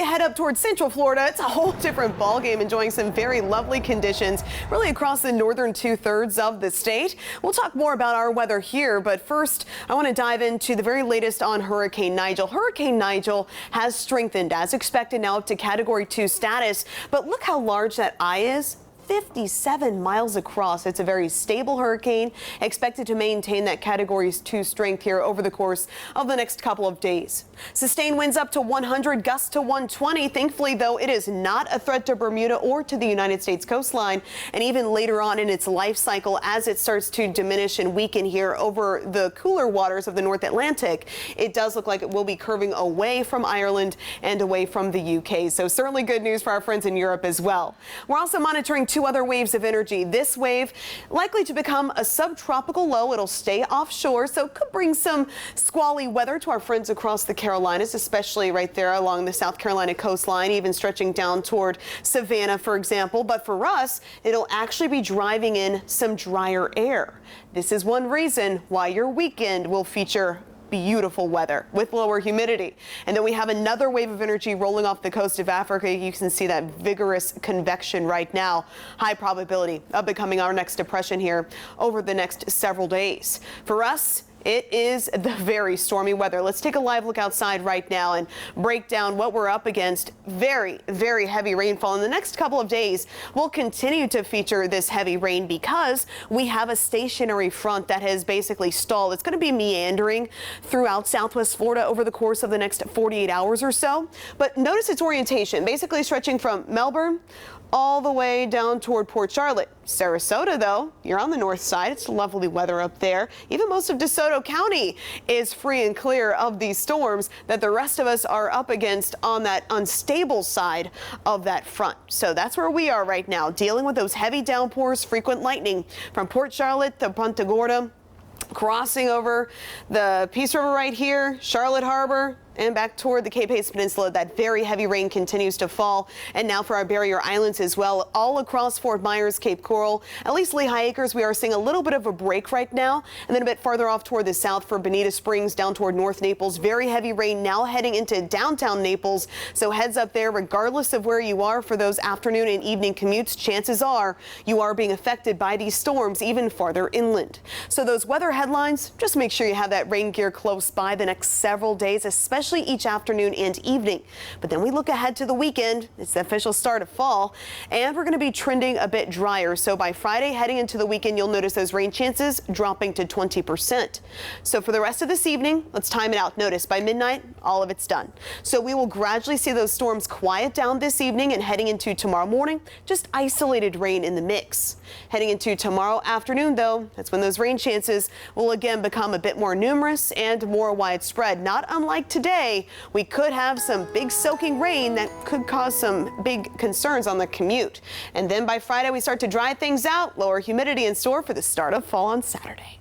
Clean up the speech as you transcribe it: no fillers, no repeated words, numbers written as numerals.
head up towards central Florida, it's a whole different ballgame, enjoying some very lovely conditions really across the northern 2/3 of the state. We'll talk more about our weather here, but first I want to dive into the very latest on Hurricane Nigel. Hurricane Nigel has strengthened as expected, now up to Category 2 status, but look how large that eye is. 57 miles across. It's a very stable hurricane, expected to maintain that Category 2 strength here over the course of the next couple of days. Sustained winds up to 100, gusts to 120. Thankfully, though, it is not a threat to Bermuda or to the United States coastline. And even later on in its life cycle, as it starts to diminish and weaken here over the cooler waters of the North Atlantic, it does look like it will be curving away from Ireland and away from the UK. So certainly good news for our friends in Europe as well. We're also monitoring two other waves of energy. This wave likely to become a subtropical low. It'll stay offshore, so it could bring some squally weather to our friends across the Carolinas, especially right there along the South Carolina coastline, even stretching down toward Savannah, for example. But for us, it'll actually be driving in some drier air. This is one reason why your weekend will feature beautiful weather with lower humidity. And then we have another wave of energy rolling off the coast of Africa. You can see that vigorous convection right now. High probability of becoming our next depression here over the next several days. For us, it is the very stormy weather. Let's take a live look outside right now and break down what we're up against. Very, very heavy rainfall in the next couple of days. We'll continue to feature this heavy rain because we have a stationary front that has basically stalled. It's going to be meandering throughout southwest Florida over the course of the next 48 hours or so. But notice its orientation, basically stretching from Melbourne all the way down toward Port Charlotte. Sarasota, though, you're on the north side. It's lovely weather up there. Even most of DeSoto County is free and clear of these storms that the rest of us are up against on that unstable side of that front. So that's where we are right now, dealing with those heavy downpours, frequent lightning from Port Charlotte to Punta Gorda, crossing over the Peace River right here, Charlotte Harbor, and back toward the Cape Hayes Peninsula. That very heavy rain continues to fall. And now for our barrier islands as well, all across Fort Myers, Cape Coral, at least Lehigh Acres, we are seeing a little bit of a break right now. And then a bit farther off toward the south for Bonita Springs, down toward North Naples. Very heavy rain now heading into downtown Naples. So heads up there, regardless of where you are for those afternoon and evening commutes, chances are you are being affected by these storms even farther inland. So those weather headlines, just make sure you have that rain gear close by the next several days, especially each afternoon and evening. But then we look ahead to the weekend. It's the official start of fall, and we're going to be trending a bit drier. So by Friday, heading into the weekend, you'll notice those rain chances dropping to 20%. So for the rest of this evening, let's time it out. Notice by midnight, all of it's done. So we will gradually see those storms quiet down this evening, and heading into tomorrow morning, just isolated rain in the mix. Heading into tomorrow afternoon, though, that's when those rain chances will again become a bit more numerous and more widespread. Not unlike today, we could have some big soaking rain that could cause some big concerns on the commute. And then by Friday, we start to dry things out. Lower humidity in store for the start of fall on Saturday.